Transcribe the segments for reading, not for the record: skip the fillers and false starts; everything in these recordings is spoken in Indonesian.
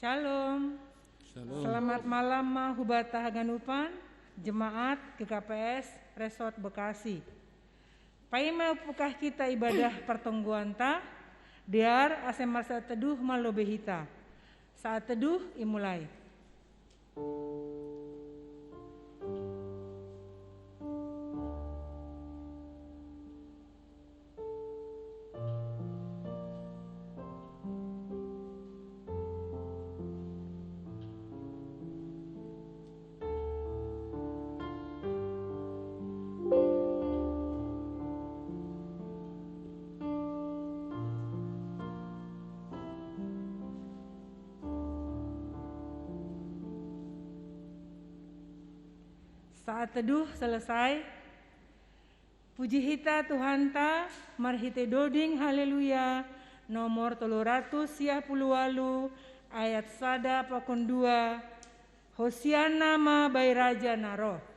Shalom. Selamat malam mahubata haganupan jemaat GKPS Resort Bekasi. Paima pukah kita ibadah pertungguan ta diar asem masa teduh malobehita. Saat teduh imulai. Saat teduh selesai, puji hita Tuhan ta, marhite doding haleluya, nomor 358 ayat sada pakon 2, Hosiana ma bai Raja Naro.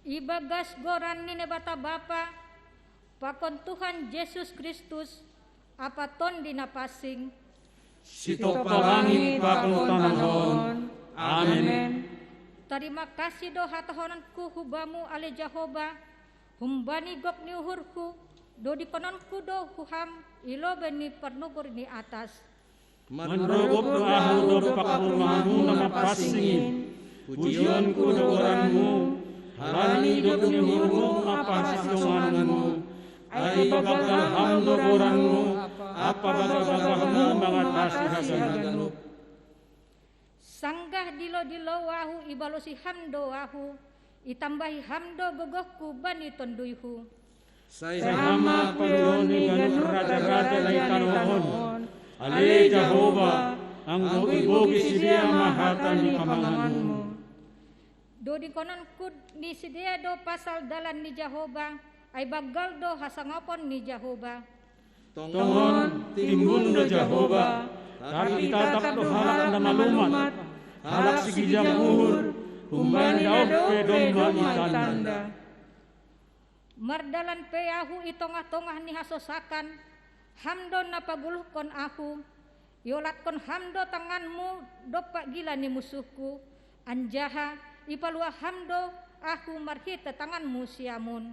Ibagas goran nine bata Bapa, pakon Tuhan Yesus Kristus, apa ton dina pasing, Sito palangit pakutanahon. Amin. Terima kasih doa tahonanku hubamu ale Jehovah, humbani gok ni uhurku, do dikononku do huham, ilo beni pernubur ni atas. Menrogop doahu do pakurmamu nama pasingin, pujianku do goranmu, harani do nyuhurmu apa sasonganmu, ai bagal ham do goranmu, apa bagal-bagalmu mengatasi hasanganmu. Sanggah dilo-dilo wahu ibalosi hamdo wahu, itambahi hamdo gogohku bani tonduyhu. Sehama payoni ganur raja-raja lai karohon. Ale Jehova, anggo ibogi sidia mahatan ni kamanganmu. Do di kononku ni sidia do pasal dalan ni Jehova, ay bagal do hasangapon ni Jehova. Tongon timbun do Jehova, tapi tatap do halak na malumat, halak sigijang uhur, humbani daw pedong itanda. Mardalan peyahu itongah-tongah ni hasosakan, hamdo na paguluhkon aku, yolatkon hamdo tanganmu dopak gila ni musuhku, anjaha ipalua hamdo aku marhita tanganmu siamun.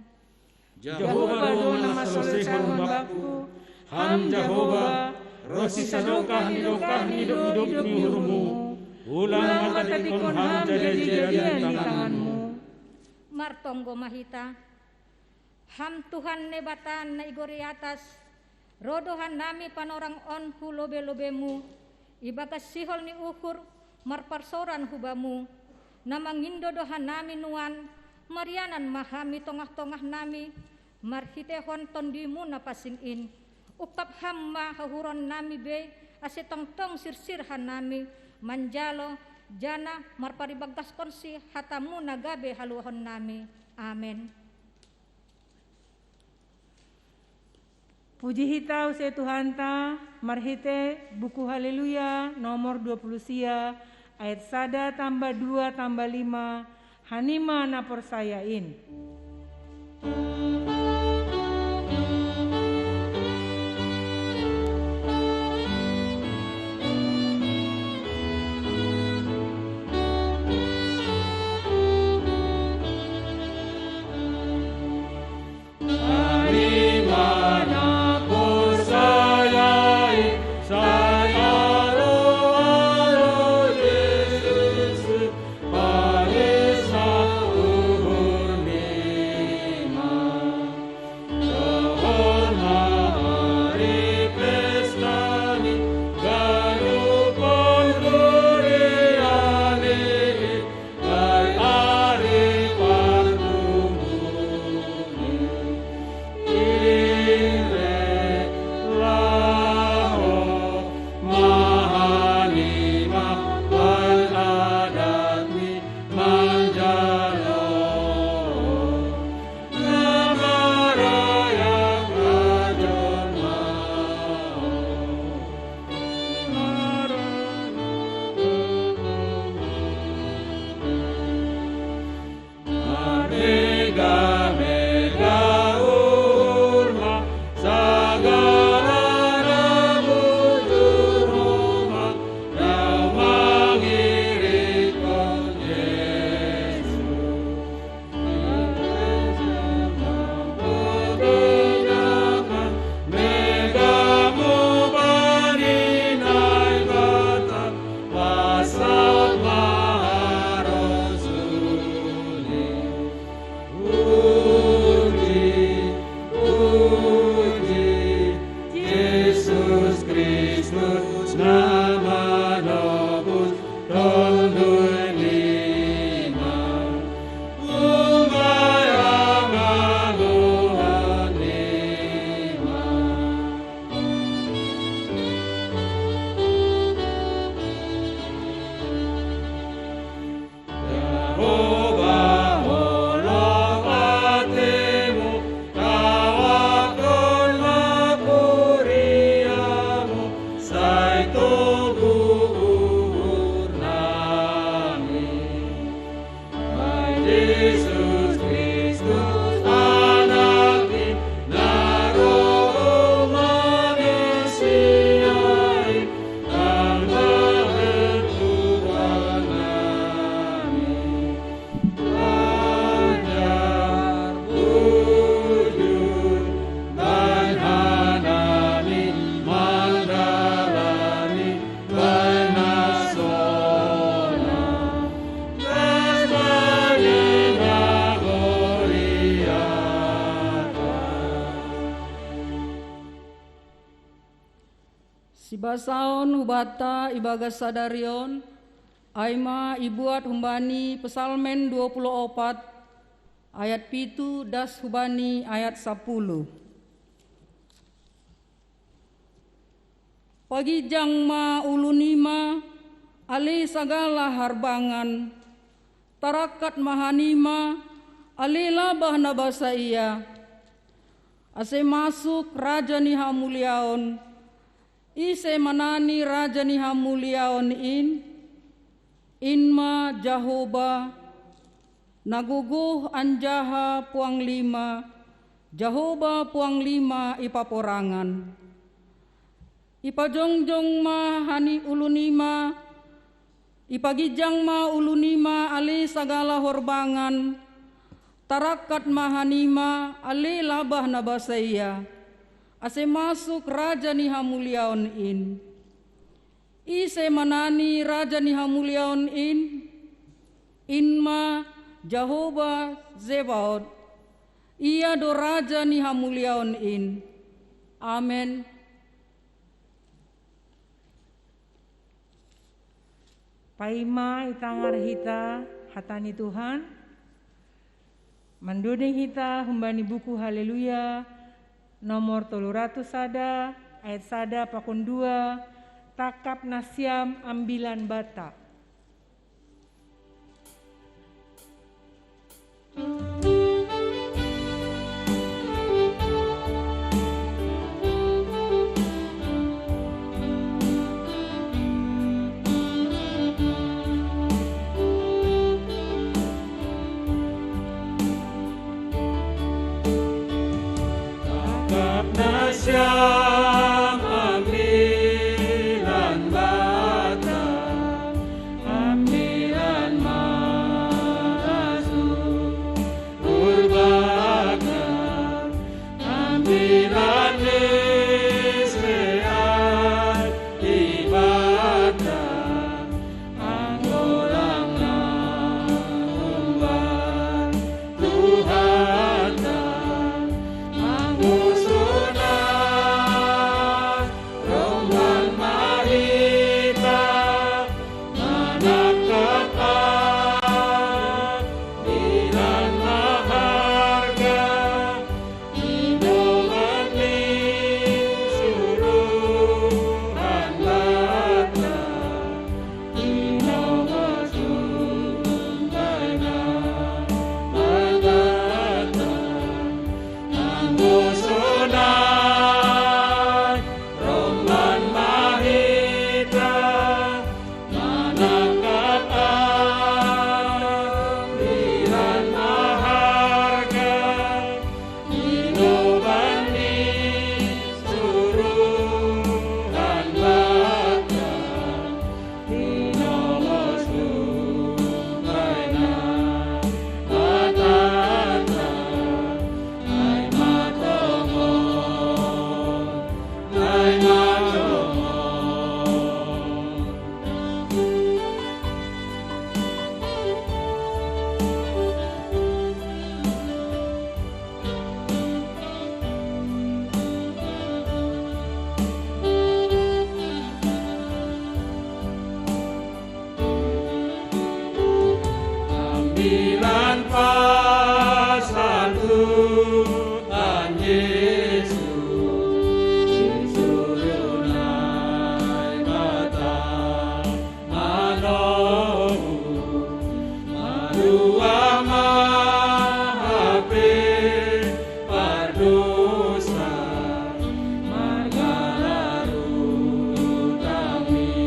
Jehova do nama solesahon bakku, ham Jehova, rosi sadokah hidup ni hurmu, ulang mata dikon ham jadi-jadian tanganmu. Martonggo mahita, ham Tuhan nebatan na igori atas, rodohan nami panorang onhu lobe-lobemu, ibagas sihol ni ukur marparsoran hubamu, namangindo dohan nami nuan, marianan mahami tongah-tongah nami, marhitehon tondimu na pasingin, ukap hamma hahuron nami be, asetong-tong sirsirhan nami, manjalo, jana marparibagas konsi hatamu nagabe haluhon nami. Amen. Puji hitau se Tuhan ta, marhite buku Haleluya nomor 20 sia, ayat 1 tambah 2 tambah 5, hanima na persayain. Sibasaon hubata ibagas sadarion, aima ibuat humbani pesalmen 24, ayat pitu das hubani ayat 10. Pagi jangma ulunima ali sagala harbangan, tarakat mahanima ali labah nabasa iya, ase masuk raja niha muliaon, ise manani raja niha muliaon inma Jahoba, naguguh anjaha puang lima, Jahoba puang lima ipaporangan. Ipajongjong ma hani ulunima, ipagijang ma ulunima ali sagala horbangan, tarakat mahanima ali labah nabasaya, ase masuk raja niha muliaon ise manani raja niha muliaon inma Jahoba Zebaot, ia do raja niha muliaon Amen. Paima itangar hita hatani Tuhan, manduding hita humbani buku haleluya nomor 300 sada ayat sada pakun 2 takap nasyam ambilan bata. Nasyam ambilan bata, ambilan masu urbaka, ambilan nisrean ibadah, anggolang na umban Tuhan ambilan pasal Tuhan Yesus disuruh naik bata manomu madua mahape pardosa margalaru kami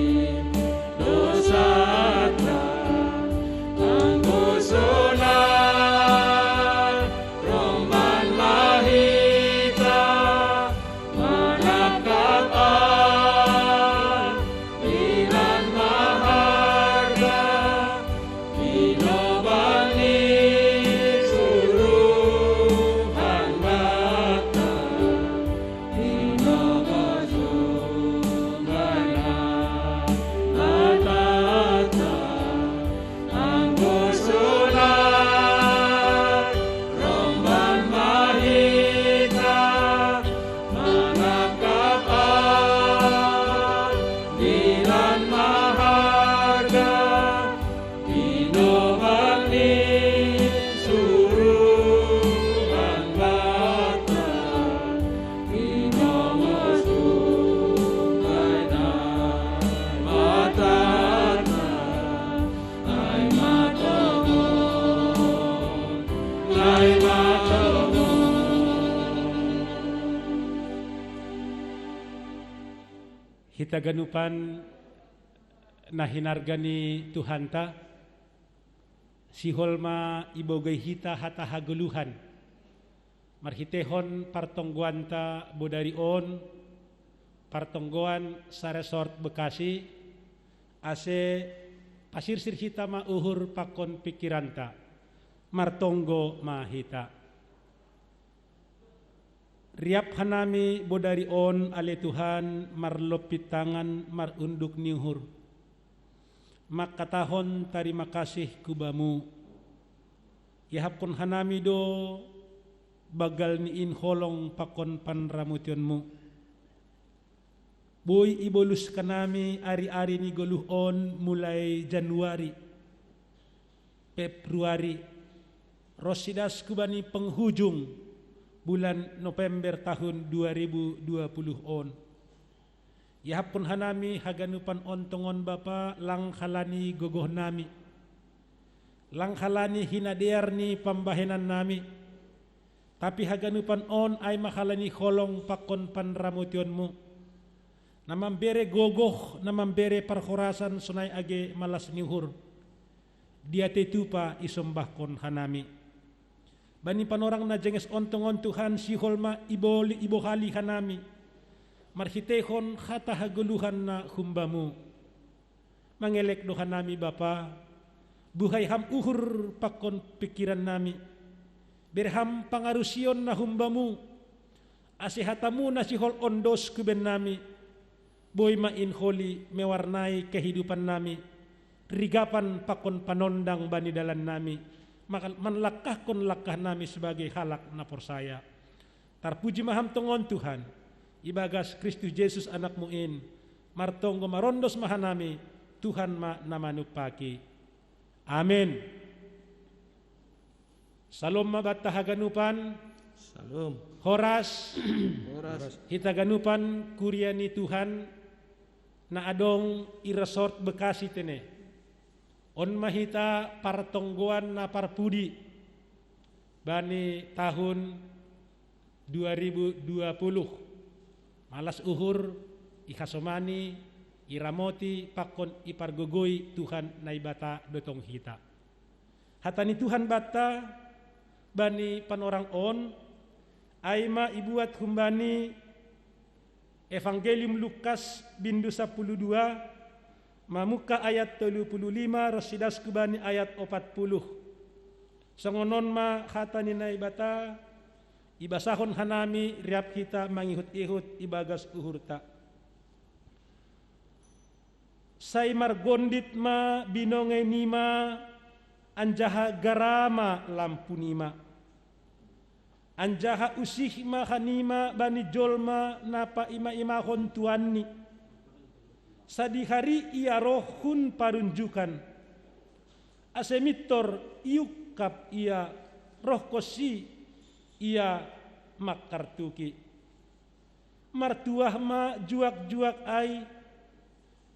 dosa Sonar Roman Mahita hita ganupan nahinargani Tuhan ta sihol ma ibogay hita hata haguluhan marhitehon partongguan ta bodarion partongguan sa resort Bekasi ase pasirsir hita ma uhur pakon pikiranta martonggo mahita riap hanami bodarion ale Tuhan marlopit tangan marunduk niuhur makatahon tarima kasih kubamu yahapon hanami do bagal niin holong pakon panramutionmu boy ibolus kanami ari-ari ni goluhon mulai Januari Februari rosidas kubani penghujung bulan November tahun 2020 on. Yahapun hanami haganupan ontongon Bapa langhalani gogoh nami. Langhalani hinadear ni pambahenan nami. Tapi haganupan on ay mahalani holong pakon panramutionmu. Namambere gogoh, namambere parhorasan sunay age malas niuhur. Dia tetupa isombahkon hanami. Bani panorang na jenges ontongon Tuhan siholma ibohali hanami marhitehon hata haguluhan na humbamu mangelek do hanami Bapa buhay ham uhur pakon pikiran nami berham pangarusion na humbamu asihatamu na sihol ondos kuben nami boy main holi mewarnai kehidupan nami rigapan pakon panondang bani dalan nami maka manlakahkon lakah nami sebagai halak na persaya. Tarpuji maham tongon Tuhan. Ibagas Kristus Yesus anak muin. Martonggo marondos mahanami. Tuhan ma namanupaki. Amin. Salom mabata haganupan. Salam. Horas. Horas. Hitaganupan kuryani Tuhan. Na adong iresort Bekasi tene. On mahita partongguan na parpudi bani tahun 2020 malas uhur ikasomani iramoti pakon ipargogoy Tuhan naibata dotong hita hatani Tuhan bata bani panorang on aima ibuat humbani Evangelium Lukas bindu 12 mamuka ayat 35 rasidas kubani ayat 40 songonon ma hatani na ibata ibasahon hanami riap kita mangihut-ihut ibagas uhurta say margondit ma binongay nima anjaha garama lampu nima anjaha usih ma hanima bani jolma napa ima-imahon tuanni sadi hari ia rohun parunjukan asemitor iukap ia roh kosi ia makartuki martuah ma juak-juak ai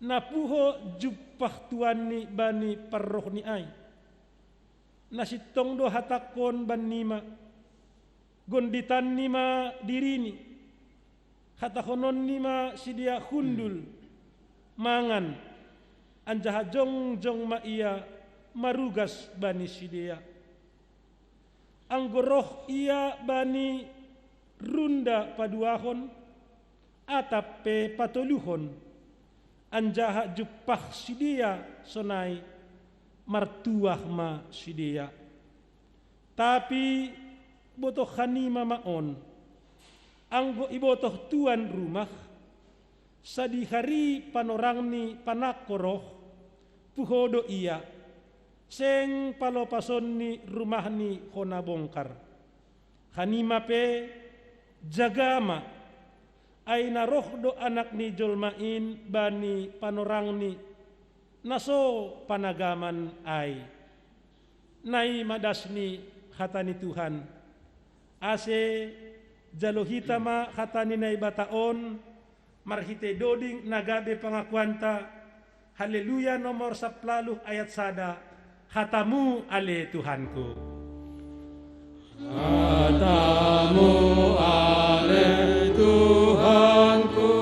napuho jupah tuani bani parroh ni ai nasitong do hatakon banima gonditan nima dirini hatakonon nima sidia hundul mangan anjaha jong ma ia marugas bani sidia anggoroh ia bani runda paduahon atape patoluhon anjaha jupah sidia sonai martuah ma sidia tapi botoh hanima maon anggo ibotoh tuan rumah sadi hari panorang ni panakoroh puhodo iya seng palopason ni rumah ni hona bongkar hanima pe jagama ay naroh do anak ni jolmain bani panorang ni naso panagaman ay nai madas ni hatani Tuhan ase jalohita ma hatani nai bataon marhite doding nagabe pangakuanta haleluya nomor 10 ayat sada hatamu ale Tuhanku hatamu ale Tuhanku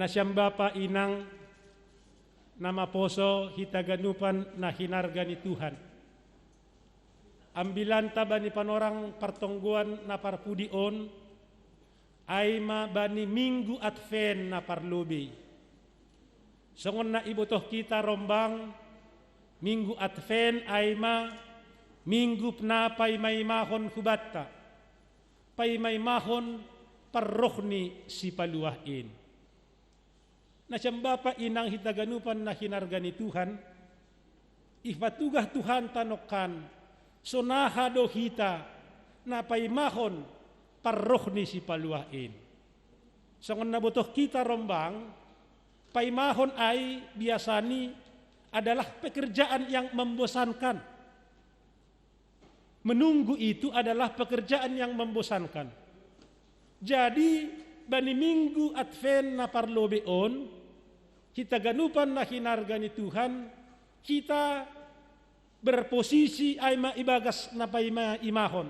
Nasyam Bapa inang nama poso hitaganupan na hinargani Tuhan. Ambilan tabani panorang pertongguan na parpudion ay bani minggu advent na parlobi. Songon na ibutoh kita rombang minggu advent ay minggu na pay may mahon hubatta. Pay may mahon parrohni si paluahin. Nasyam Bapa inang hitaganupan na hinargani Tuhan, ifatugah Tuhan tanokan, sonahado hita na paimahon parrohni si paluain. Sangon nabutoh kita rombang, paimahon ay biasani adalah pekerjaan yang membosankan. Menunggu itu adalah pekerjaan yang membosankan. Jadi bani minggu advent na parlobeon, kita ganupan na hinargani Tuhan, kita berposisi ay maibagas na paimahon.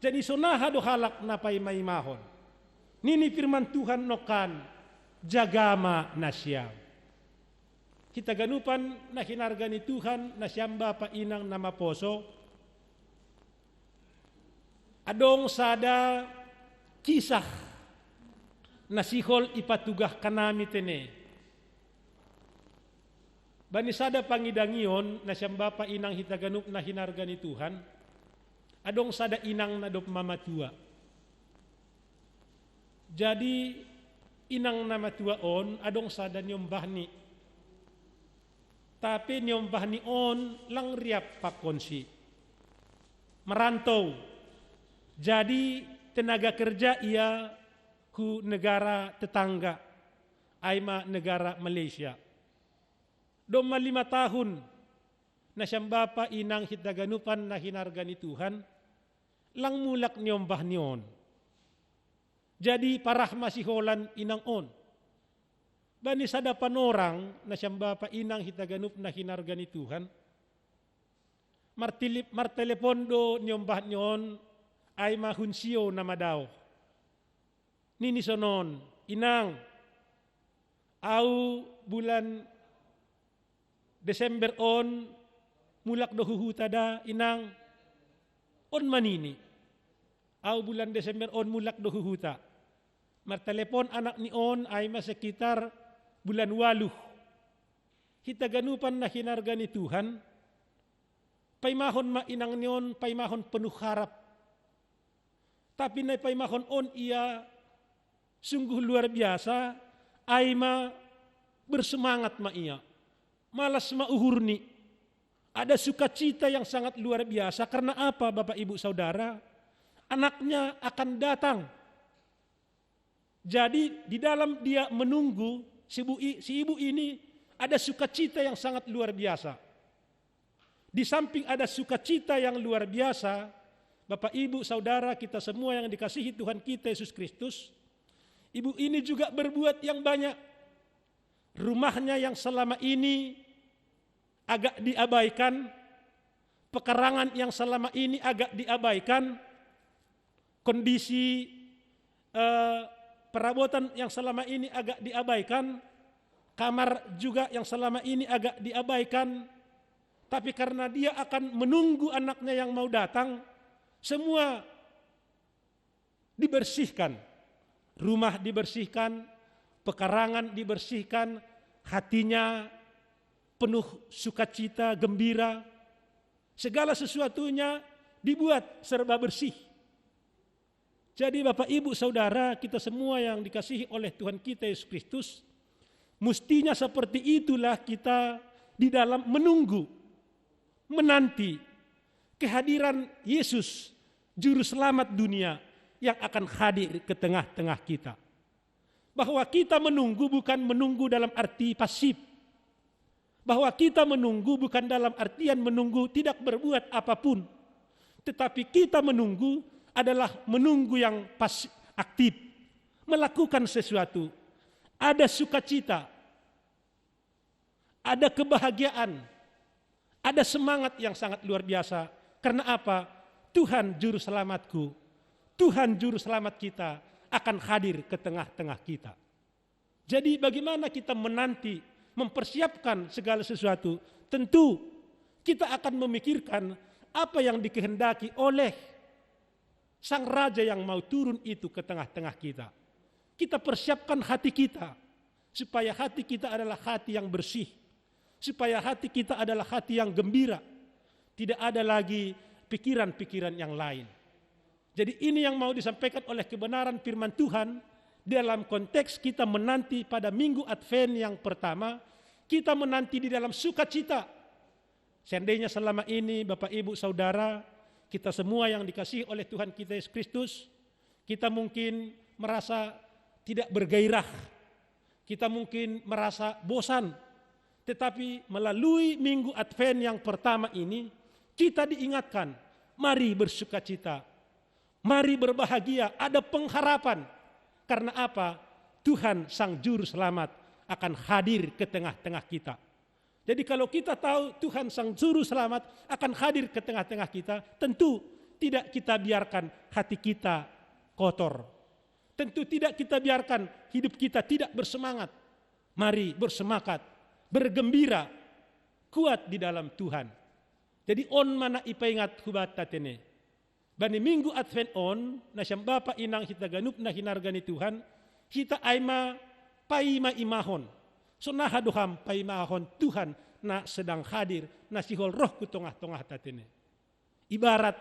Jadi sonaha do halak na paimahon. Nini firman Tuhan nokan, jagama na siyam. Kita ganupan na hinargani Tuhan na siyam Bapa inang nama poso. Adong sada kisah na sihol ipatugah kanami tene. Bani sada pangidangion na siyang Bapa inang hitaganup na hinargani Tuhan, adong sada inang nadop mamatua. Jadi inang namatua on, adong sada nyombahni. Tapi nyombahni on lang riap pakonsi. Merantau. Jadi tenaga kerja ia ku negara tetangga, aima negara Malaysia. Doma 5 tahun na siyang Bapa inang hitaganupan na hinargani Tuhan, lang mulak nyombah niyon. Jadi parah masiholan inang on. Bani sada panorang na siyang Bapa inang hitaganup na hinargani Tuhan, martelepondo nyombah niyon ay mahunsiyo na madaw. Nini sonon, inang, au bulan Desember on, mulak do huhuta da inang, on manini. Au bulan Desember on mulak do huhuta. Martelepon anak ni on ay sekitar bulan 8. Hitaganupan na hinargani Tuhan, paimahon mainang niyon, paimahon penuh harap. Tapi na paimahon on ia sungguh luar biasa, ay bersemangat ia. Malas mauhurni. Ada sukacita yang sangat luar biasa. Karena apa Bapak Ibu Saudara? Anaknya akan datang. Jadi di dalam dia menunggu si ibu ini ada sukacita yang sangat luar biasa. Di samping ada sukacita yang luar biasa, Bapak Ibu Saudara kita semua yang dikasihi Tuhan kita Yesus Kristus, ibu ini juga berbuat yang banyak. Rumahnya yang selama ini agak diabaikan, pekarangan yang selama ini agak diabaikan, kondisi perabotan yang selama ini agak diabaikan, kamar juga yang selama ini agak diabaikan, tapi karena dia akan menunggu anaknya yang mau datang, semua dibersihkan, rumah dibersihkan, pekarangan dibersihkan, hatinya penuh sukacita, gembira. Segala sesuatunya dibuat serba bersih. Jadi Bapak Ibu Saudara kita semua yang dikasihi oleh Tuhan kita Yesus Kristus, mestinya seperti itulah kita di dalam menunggu, menanti kehadiran Yesus, Juru Selamat dunia yang akan hadir ke tengah-tengah kita. Bahwa kita menunggu bukan menunggu dalam arti pasif. Bahwa kita menunggu bukan dalam artian menunggu tidak berbuat apapun. Tetapi kita menunggu adalah menunggu yang aktif. Melakukan sesuatu. Ada sukacita. Ada kebahagiaan. Ada semangat yang sangat luar biasa. Karena apa? Tuhan Juru Selamatku. Tuhan Juru Selamat kita akan hadir ke tengah-tengah kita. Jadi bagaimana kita menanti, mempersiapkan segala sesuatu? Tentu kita akan memikirkan apa yang dikehendaki oleh Sang Raja yang mau turun itu ke tengah-tengah kita. Kita persiapkan hati kita, supaya hati kita adalah hati yang bersih, supaya hati kita adalah hati yang gembira, tidak ada lagi pikiran-pikiran yang lain. Jadi ini yang mau disampaikan oleh kebenaran firman Tuhan dalam konteks kita menanti pada minggu Advent yang pertama, kita menanti di dalam sukacita. Seandainya selama ini Bapak Ibu Saudara, kita semua yang dikasihi oleh Tuhan kita Yesus Kristus, kita mungkin merasa tidak bergairah, kita mungkin merasa bosan. Tetapi melalui minggu Advent yang pertama ini, kita diingatkan, mari bersukacita, mari berbahagia, ada pengharapan. Karena apa? Tuhan Sang Juru Selamat akan hadir ke tengah-tengah kita. Jadi kalau kita tahu Tuhan Sang Juru Selamat akan hadir ke tengah-tengah kita, tentu tidak kita biarkan hati kita kotor. Tentu tidak kita biarkan hidup kita tidak bersemangat. Mari bersemangat, bergembira, kuat di dalam Tuhan. Jadi on mana ipaingat hubat tatene. Bani minggu Advent on, na siyang bapa inang kita ganup na hinargani Tuhan, kita ay paima imahon. So nahaduham paimahon Tuhan na sedang hadir, na sihol roh ku tongah-tongah tatene. Ibarat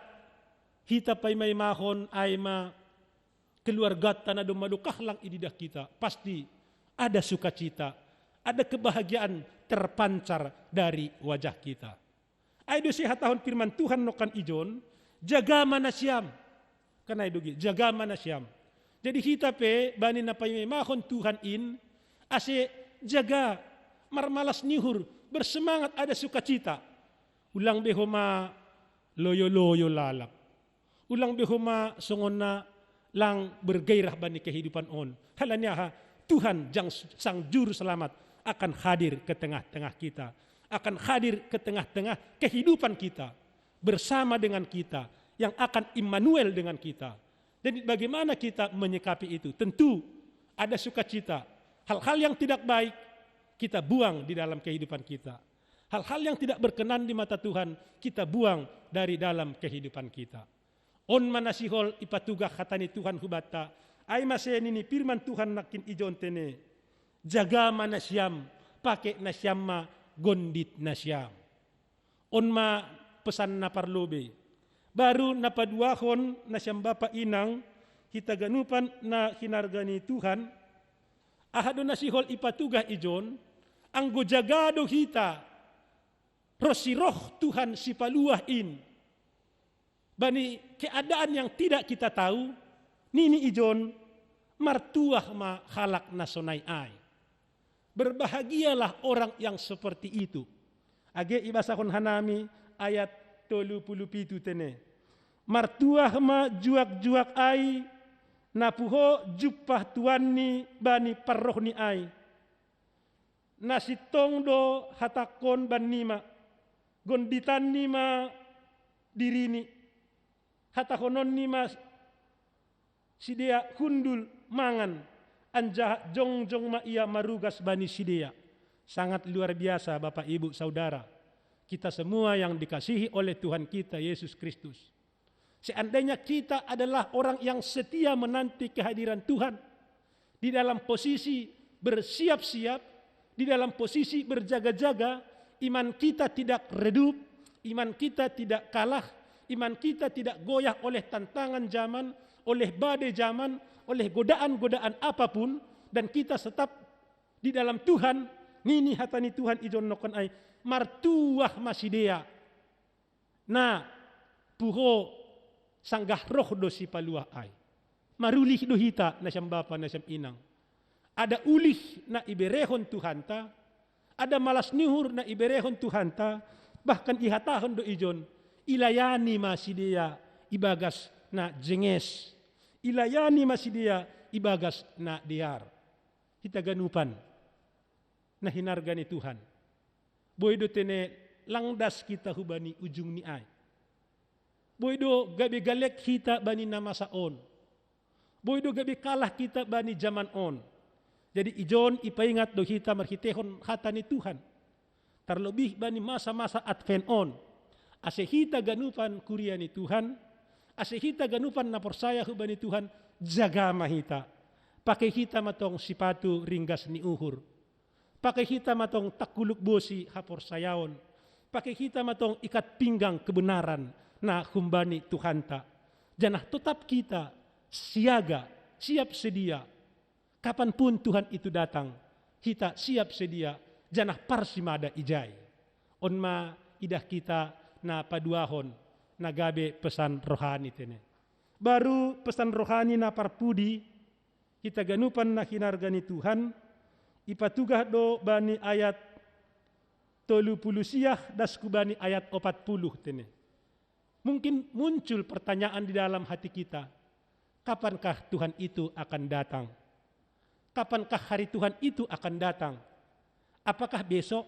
kita paima imahon ay keluarga tanah dumadukah lang ididah kita. Pasti ada sukacita, ada kebahagiaan terpancar dari wajah kita. Ay do siya tahun firman Tuhan nokan ijon, jaga manasyam. Karena itu jaga manasyam. Jadi kita bani na payimahon Tuhan ase jaga marmalas nihur, bersemangat ada sukacita. Ulang behoma loyo-loyo lalak. Ulang behoma songon na lang bergairah bani kehidupan on. Halanya Tuhan Sang Juru Selamat akan hadir ke tengah-tengah kita. Akan hadir ke tengah-tengah kehidupan kita. Bersama dengan kita, yang akan Immanuel dengan kita. Jadi bagaimana kita menyikapi itu? Tentu ada sukacita. Hal-hal yang tidak baik kita buang di dalam kehidupan kita. Hal-hal yang tidak berkenan di mata Tuhan kita buang dari dalam kehidupan kita. On manasihol ipatugah katani Tuhan hubata. Ay masenini firman Tuhan nakin ijon tene. Jaga manasyam, pakai nasyam ma gondit nasyam. On ma pesan na parlobe. Baru napaduahon na siyang bapa inang hitaganupan na hinargani Tuhan. Ahado na sihol ipatugah ijon ang gojagado hita rosiroh Tuhan si paluahin. Bani keadaan yang tidak kita tahu, nini ijon martuah ma halak na sonay ay. Berbahagialah orang yang seperti itu. Age ibasakon hanami ayat 37 tene. Martuah ma juak-juak ay napuho jupah tuan ni bani parroh ni ay. Nasitong do hatakon banima gonditan nima dirini hatakonon nima sidea hundul mangan anja jong-jong ma ia marugas bani sidea. Sangat luar biasa Bapak Ibu Saudara. Kita semua yang dikasihi oleh Tuhan kita Yesus Kristus. Seandainya kita adalah orang yang setia menanti kehadiran Tuhan, di dalam posisi bersiap-siap, di dalam posisi berjaga-jaga, iman kita tidak redup, iman kita tidak kalah, iman kita tidak goyah oleh tantangan zaman, oleh badai zaman, oleh godaan-godaan apapun, dan kita tetap di dalam Tuhan. Nini hatani Tuhan ijon nokon ay martuah masidea na puho sanggah roh do si paluah ay marulih do hita na siyang bapa na siyang inang. Ada ulih na iberehon Tuhan ta, ada malas nihur na iberehon Tuhan ta, bahkan ihatahon do ijon ilayani masidea ibagas na jenges, ilayani masidea ibagas na diar. Kita ganupan na hinargani Tuhan. Boydo tene langdas kita hubani ujung ni ay. Boydo gabi galek kita bani namasaon. Boydo gabi kalah kita bani zaman on. Jadi ijon ipaingat do hita marhitehon hata ni Tuhan. Terlebih bani masa-masa Advent on. Ase hita ganupan kuria ni Tuhan, ase hita ganupan na persaya hubani Tuhan, jaga mahita. Pakai hita matong sipatu ringgas ni uhur. Pakai hita matong takuluk bosi hapor sayaon. Pakai hita matong ikat pinggang kebenaran na humbani Tuhan ta. Janah tetap kita siaga, siap sedia. Kapanpun Tuhan itu datang, kita siap sedia. Janah parsimada ijai. Onma idah kita na paduahon na gabe pesan rohani tene. Baru pesan rohani na parpudi kita ganupan na hinargani Tuhan ipatugah do bani ayat 30 siah dasku bani ayat 40 tene. Mungkin muncul pertanyaan di dalam hati kita, kapankah Tuhan itu akan datang? Kapankah hari Tuhan itu akan datang? Apakah besok?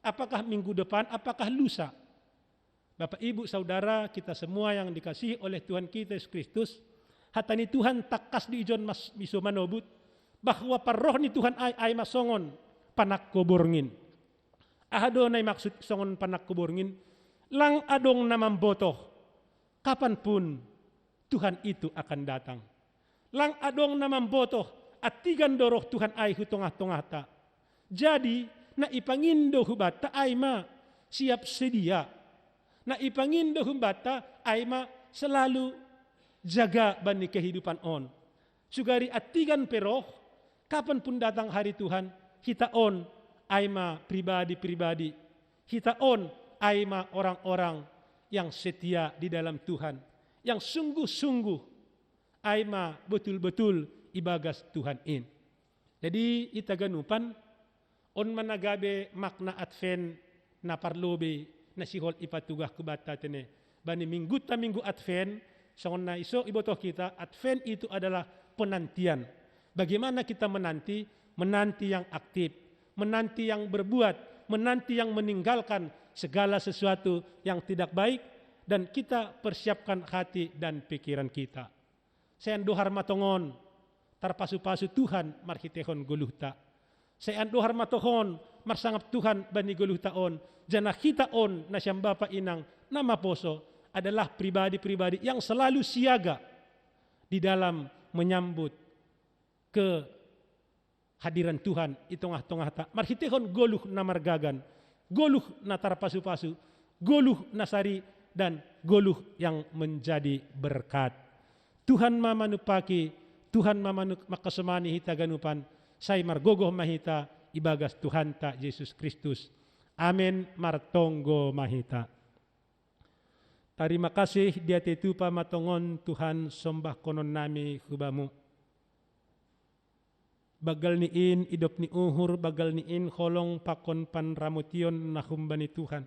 Apakah minggu depan? Apakah lusa? Bapak, Ibu, Saudara, kita semua yang dikasihi oleh Tuhan kita Yesus Kristus, hatani Tuhan takas di ijon mas miso manobut, bahwa paroh ni Tuhan ay masongon panak kuborngin. Ahado na maksud songon panak kuborngin, lang adong namambotoh, kapanpun Tuhan itu akan datang. Lang adong namambotoh, at tigan doroh Tuhan ay hutongah-tongah ta. Jadi, na ipangindo hubata ay ma siap sedia. Na ipangindo hubata ay ma selalu jaga bani kehidupan on. Sugari atigan peroh, kapan pun datang hari Tuhan, kita on ay ma pribadi-pribadi. Kita on ay ma orang-orang yang setia di dalam Tuhan. Yang sungguh-sungguh ay ma betul-betul ibagas Tuhan in. Jadi ita ganupan, on managabe makna Advent na parlobe na sihol ipatugah kubata tene. Bani minggu ta minggu Advent, sangon na iso ibotoh kita, Advent itu adalah penantian. Bagaimana kita menanti? Menanti yang aktif, menanti yang berbuat, menanti yang meninggalkan segala sesuatu yang tidak baik, dan kita persiapkan hati dan pikiran kita. Saya dohar matongon, tarpasu-pasu Tuhan marhitehon guluhta. Saya dohar matohon, marsangap Tuhan bani guluhtaon, jana kita on na siyang bapa inang nama poso adalah pribadi-pribadi yang selalu siaga di dalam menyambut ke hadiran Tuhan itongah-tongah ta. Marhitehon goluh na margagan, goluh na tarpasu-pasu, goluh na sari, dan goluh yang menjadi berkat. Tuhan mamanupaki, Tuhan makasemani hita ganupan, say margogoh mahita, ibagas Tuhan ta Yesus Kristus. Amin martonggo mahita. Terima kasih dia tetu pamatongon Tuhan sombah konon nami hubamu. Bagal niin idop ni uhur, bagal niin holong pakon panramution na humbani Tuhan.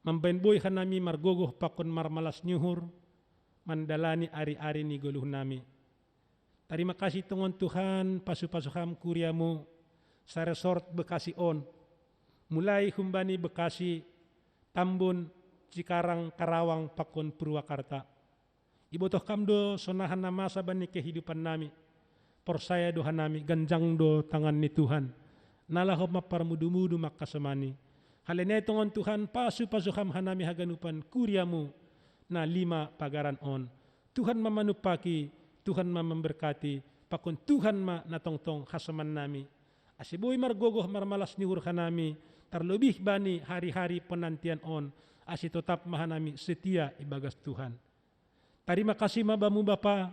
Mambenboy hanami margogoh pakon marmalas nyuhur, mandalani ari-ari ni guluh nami. Terima kasih tongon Tuhan pasu-pasuham kuriamu sa resort Bekasi on. Mulai humbani Bekasi, Tambun, Cikarang, Karawang, Pakon, Purwakarta. Ibotoh kamdo sonahan nama sabani kehidupan nami. Porsaya doha nami, ganjang do tangan ni Tuhan. Nalahop maparmudu-mudu makasemani. Halenay tongon Tuhan pasu-pasuham hanami haganupan kuriamu na 5 pagaran on. Tuhan mamanupaki, Tuhan memberkati, pakon Tuhan ma natongtong hasaman nami. Asiboy margogoh marmalas ni hurhanami, terlebih bani hari-hari penantian on, asi tetap mahanami setia ibagas Tuhan. Terima kasih mabamu Bapa,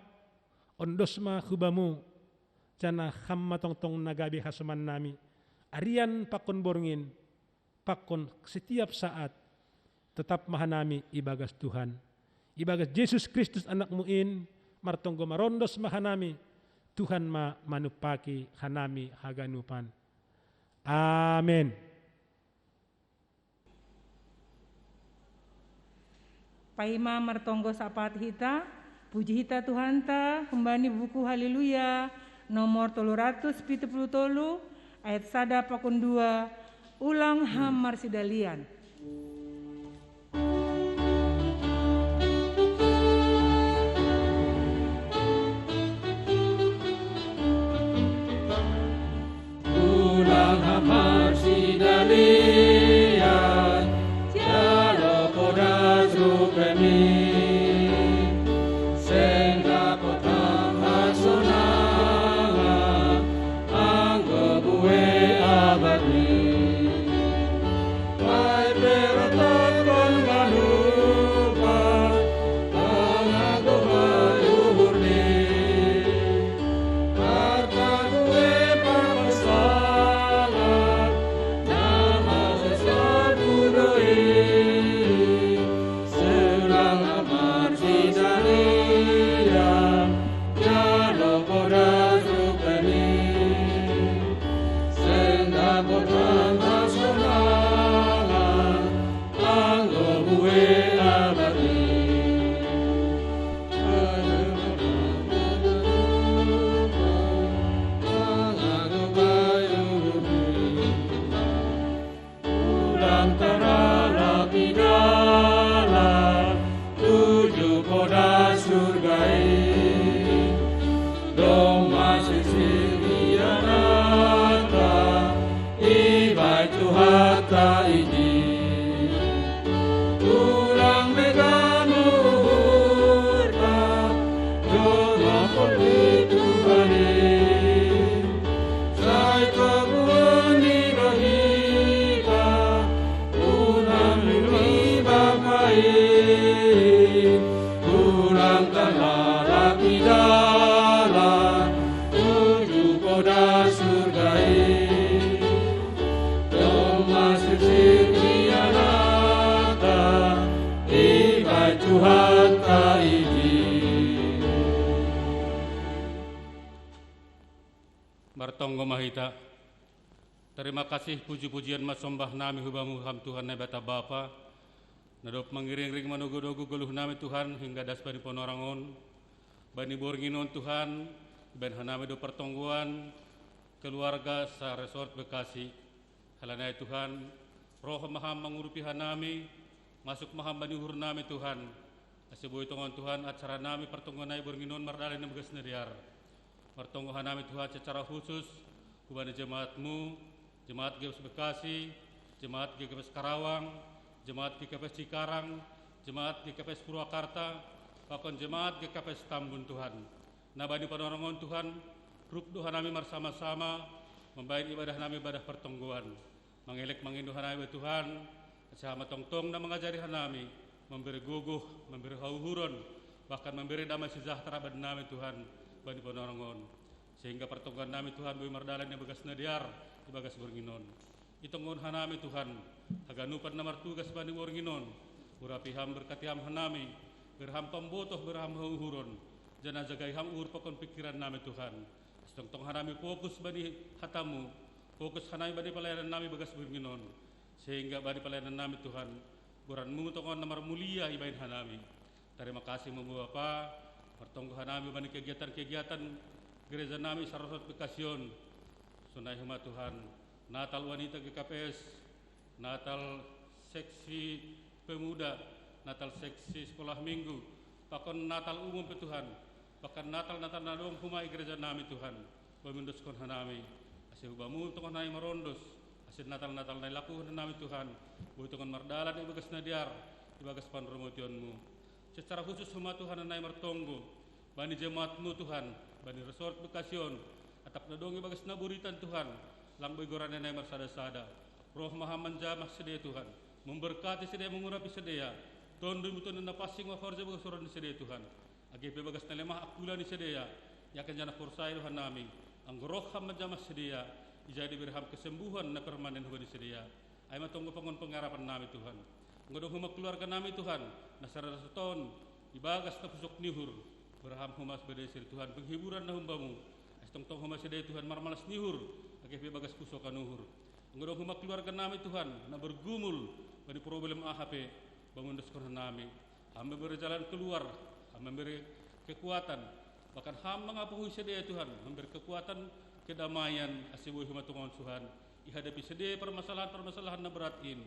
ondos ma hubamu, jana ham matongtong nagabi hasaman nami. Arian pakon borngin, pakon setiap saat, tetap mahanami ibagas Tuhan. Ibagas Yesus Kristus anakmu in, martonggo marondos mahanami, Tuhan ma manupaki hanami haganupan. Amin. Paima martonggo sapat hita, puji hita Tuhan ta, kembali buku haleluya, nomor 370 ayat sada pakun 2, ulang ham marsidalian. Martonggo mahita. Terima kasih puji-pujian masombah nami hubamu ham Tuhan nebata Bapa. Nadop mengiring-ring manugo-dogo geluh nami Tuhan hingga das bani ponorangon. Bani bornginon Tuhan, ben hanami do pertongguan keluarga sa resort Bekasi. Halanai Tuhan, roh maham mengurupi hanami, masuk maham bani hur nami Tuhan. Asiboy tongon Tuhan acara nami pertongguan nai bornginon mardalin na begas neriar. Pertongguan nami Tuhan secara khusus kepada jemaatmu, jemaat GKPS Bekasi, jemaat GKPS Karawang, jemaat GKPS Cikarang, jemaat GKPS Purwakarta, bahkan jemaat GKPS Tambun Tuhan. Nabani panorangon Tuhan, ruk doa nami bersama-sama, membaik ibadah nami ibadah pertongguan. Mengelek menginduhan nami Tuhan, sama tong-tong dan mengajari nami, memberi guguh, memberi hauhuron, bahkan memberi damai sejahtera bagi nami Tuhan. Bani panorangon sehingga pertongguan nami Tuhan bui mardalan yang begas nadiar di bagas bornginon itonggon hanami Tuhan haganupan namar tugas bani bornginon urapi ham berkati ham hanami berham pembotoh berham hauhuron jana jagai ham ur pokon pikiran nami Tuhan tong hanami fokus bani hatamu fokus hanami bani pelayanan nami bagas bornginon sehingga bani pelayanan nami Tuhan buranmu tongon namar mulia ibain hanami. Terima kasih Bapak. Pertongguhan nami bani kegiatan-kegiatan gereja nami Sarasot Bekasyon. Sunai huma Tuhan. Natal wanita GKPS, Natal seksi pemuda, Natal seksi sekolah minggu, bahkan Natal umum Tuhan, bahkan Natal nadong humai gereja nami Tuhan. Pemindus kon hanami. Asih hubamu tongon nai marondos. Asih Natal nai laku nami Tuhan. Bui tongon mardalan yang bagas nadiar, di bagas panromotionmu. Secara khusus huma Tuhan nai martonggo bani jemaatmu Tuhan bani resort Bekasyon atap nadongi bagas naburitan Tuhan langboy gorane nai marsada-sada roh maha menjamah sedia Tuhan memberkati sedia mengurapi sedia tondo mutun na passing wa khorja bagas suran sedia Tuhan agi pe bagas nalemah akula ni sedia yakan jana forsai Tuhan nami ang roh ham menjamah sedia ijadi berham kesembuhan na permanen hubani sedia ay matonggo pangon pengarapan nami Tuhan ngodong huma keluarga nami Tuhan nasara seton ibagas na pusok nihur berham humas bedesir Tuhan penghiburan na humbamu astong-tong humas sedaya Tuhan marmalas nihur agih bagas pusok kanuhur ngodong huma keluarga nami Tuhan na bergumul bani problem AHP bangundos kon nami hamba berjalan keluar hamba memberi kekuatan bahkan hamba ngapuhi sedaya Tuhan memberi kekuatan kedamaian asiboy huma tungon Tuhan ihadapi sedaya permasalahan-permasalahan na beratin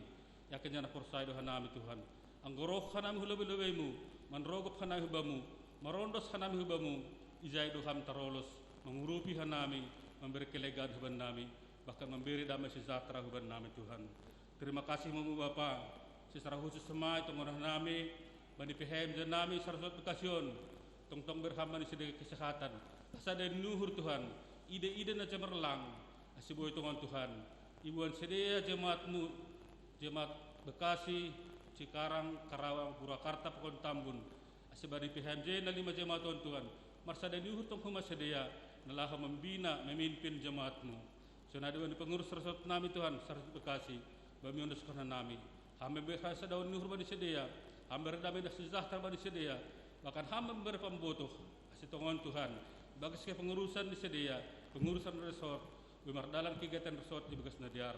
yakin jana forsai dohan nami Tuhan anggoroh hanami hulabi-lubaimu manrogop hanami hubamu marondos hanami hubamu izai doham tarolos mengurupi hanami memberi kelegaan huban nami bahkan memberi damai sejahtera huban nami Tuhan. Terima kasih Mu Bapa secara khusus semai tongorah nami bani PHM dan nami Sarasot Bekasyon tong-tong berham bani sedaya kesehatan asada nuhur Tuhan ide-ide na cemerlang asiboy tongon Tuhan ibuan sedaya jemaatmu jemaat Bekasi, Cikarang, Karawang, Purwakarta, Pokon Tambun. Asibari PHMJ na 5 jemaat Tuhan. Marsada niuhur tong huma sedia nalaha membina, memimpin jemaatmu. Sunada ni pengurus resort nami Tuhan, Sarasot Bekasi, bami undas kana nami. Hambe behasa daun niuhur bani sedia, hambe damai dah sejahtera bani sedia. Bahkan hambe berpembotoh asitongon Tuhan. Bagas ke pengurusan di sedia, pengurusan resort, Dalam kegiatan resort di Bekas Nadiar.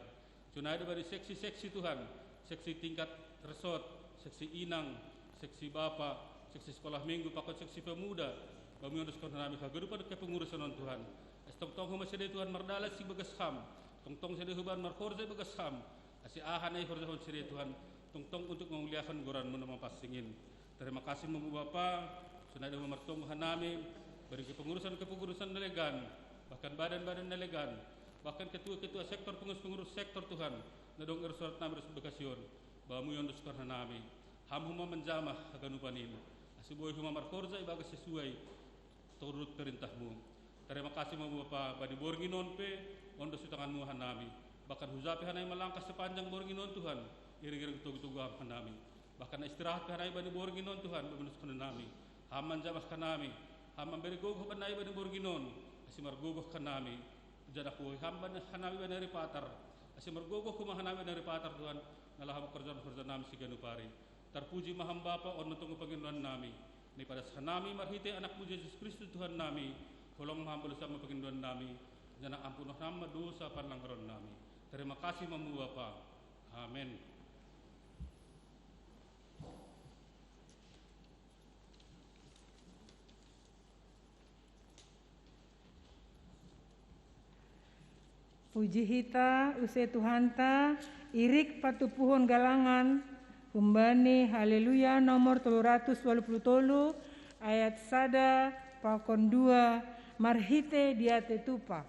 Cuna ada dari seksi-seksi Tuhan, seksi tingkat resort, seksi inang, seksi bapa, seksi sekolah minggu, pakot seksi pemuda. Kami untuk sekolah nami kagadu pada kepengurusan Tuhan. Tong-tong huma sede Tuhan mardala si Bekas Ham, tong-tong sede huban markorza Bekas Ham. Asi ahan ay korza sede Tuhan, tong-tong untuk memuliakan goran mu nama pasingin. Terima kasih Mu Bapa, sudah ada memertongguhan nami, beri kepengurusan delegan, bahkan badan-badan delegan, bahkan ketua-ketua sektor pengurus sektor Tuhan, nadong resort nami Bekasior, bamu yang sekolah nami, ham huma menjamah aganupanin, asiboy huma markorza ibaga sesuai turut perintahmu. Terima kasih Mu Bapa, badi borginon pe, ondo sutanganmu hanami, bahkan huzapi hanai melangkah sepanjang borginon Tuhan, iring-iring tugu-tugu hanami. Bahkan istirahat kanai bani borginon Tuhan bebenus kanami haman jamah kanami haman beri gogoh kanai bani borginon asimar gogoh kanami jadaku hamban kanami bani dari patar asimar gogoh kuma kanami dari patar Tuhan nalah ham kerjaan nami siganu pari terpuji maham Bapa on tunggu penginuan nami ni pada kanami marhite anak puji Yesus Kristus Tuhan nami tolong hamba sama penginuan nami jana ampunoh nama dosa panlanggaran nami. Terima kasih Mu Bapa. Amin. Puji hita, use Tuhanta, irik patupuhon galangan, humbani haleluya nomor 323 ayat sada pakon 2 marhite diate tupa.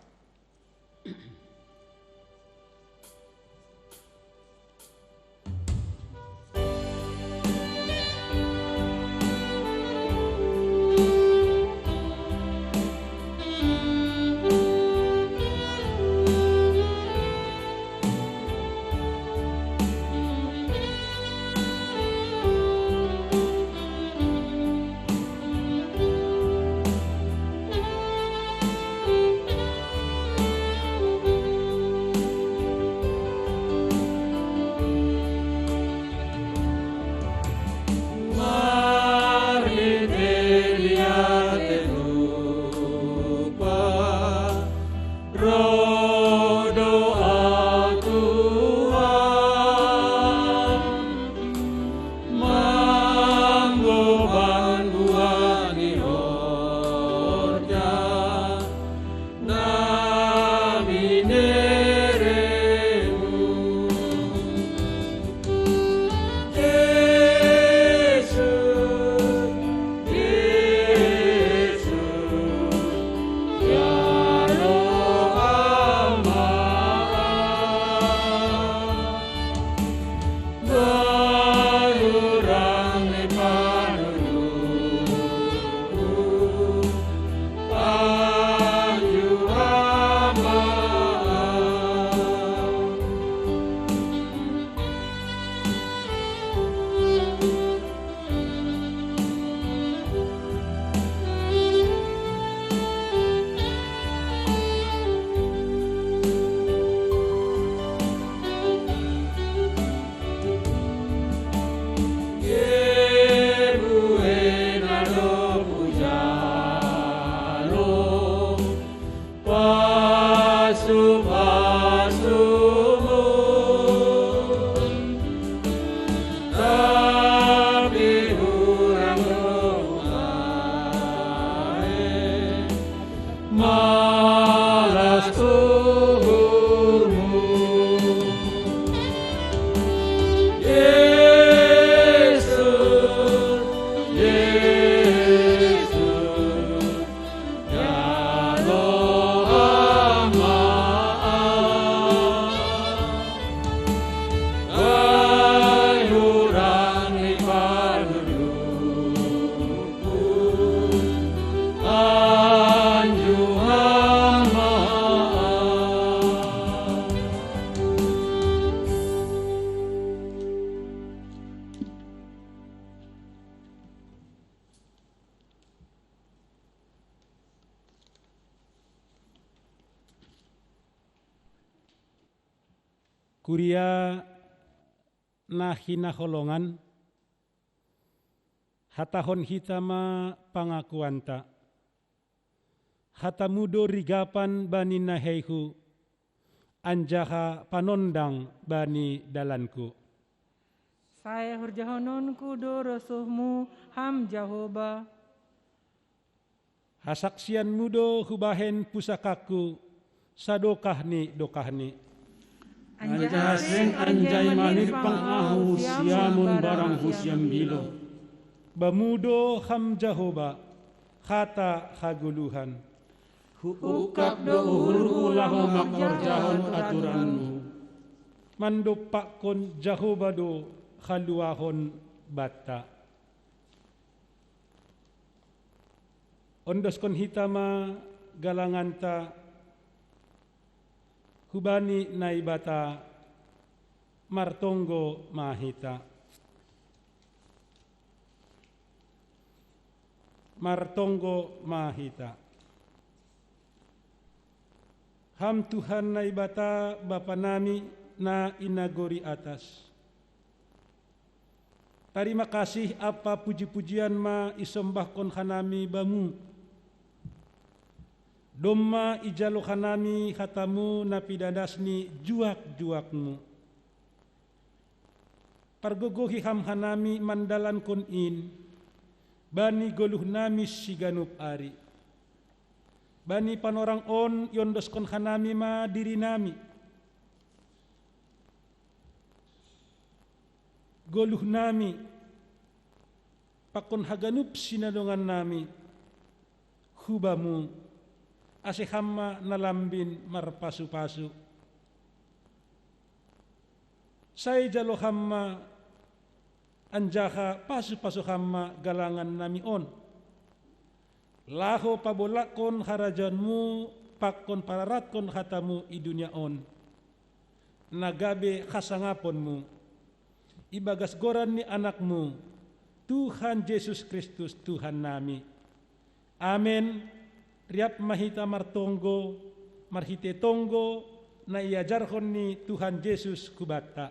Kuria na hinaholongan, hatahon hitama pangakuanta, hatamudo rigapan bani na heihu, anjaha panondang bani dalanku. Saya hurjahonon kudo rosuhmu ham Jahoba. Hasaksian mudo hubahen pusakaku sadokahni dokahni. Anjaseng anjay manir pangahu siamun barang husyam bilo. Bamudo ham Jahoba kata haguluhan. Ukap do uhur ulahu makorjahon aturanmu. Mandopak kon Jahoba do haluahon bata. Ondos kon hitama galanganta hubani naibata martonggo mahita. Martonggo mahita. Ham Tuhan naibata Bapa nami na inagori atas. Terima kasih apa puji-pujian ma isombah kon hanami bamu. Domma ijalo hanami hatamu napidadasni juak-juakmu. Pargogohi ham hanami mandalan kon in. Bani goluh nami siganup ari. Bani panorang on yondos kon hanami ma diri nami. Goluh nami pakon haganup sinadongan nami hubamu ase hamma nalambin marpasu-pasu. Say jalo hamma anjaha pasu-pasu hamma galangan nami on. Laho pabolakon harajanmu pakon pararatkon hatamu i dunia on. Nagabe kasangaponmu. Ibagas goran ni anakmu, Tuhan Yesus Kristus Tuhan nami. Amen. Riap mahita martonggo, marhite tonggo, na iajarhon ni Tuhan Yesus kubata.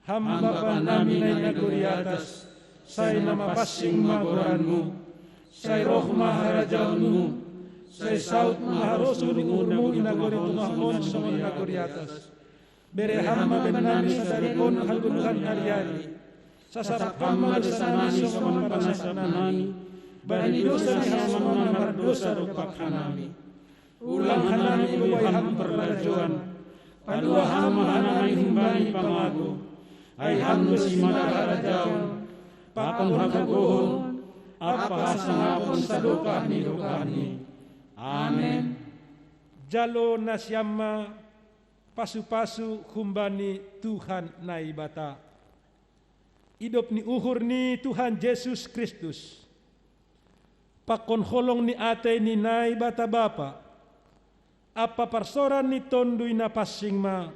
Hamba nami na naguri atas, say namapasing magoranmu, say roh maharajaunmu, say saut maharosun urmu inaguri tumahon sa naguri atas. Bere hamba benami sadarikon haguluhan aryari. Sasarap hamba besanami sama panasanami. Bani dosa ni hamba mardosa rupak hanami. Ulang hanami buhay hamba perlajuan. Padua hamba hanami himbani pangago. Ay hamba si madaharajaon. Pakon hagagohon. Apa hasangapon sa dokah ni dokah ni. Amen. Jalo nasyama pasu-pasu humbani Tuhan naibata. Idop ni uhur ni Tuhan Yesus Kristus. Pakon holong ni ate ni naibata Bapa. Apa parsoran ni tonduy na pasing ma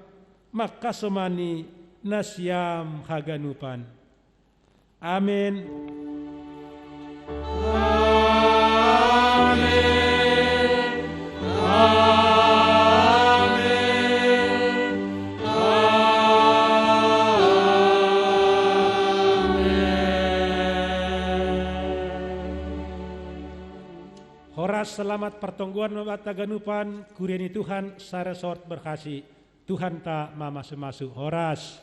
makasomani nasyam haganupan. Amen. Amen. Amen. Horas selamat pertongguan mabata ganupan kuriani Tuhan sare sort berkasih Tuhan ta mama semasu horas.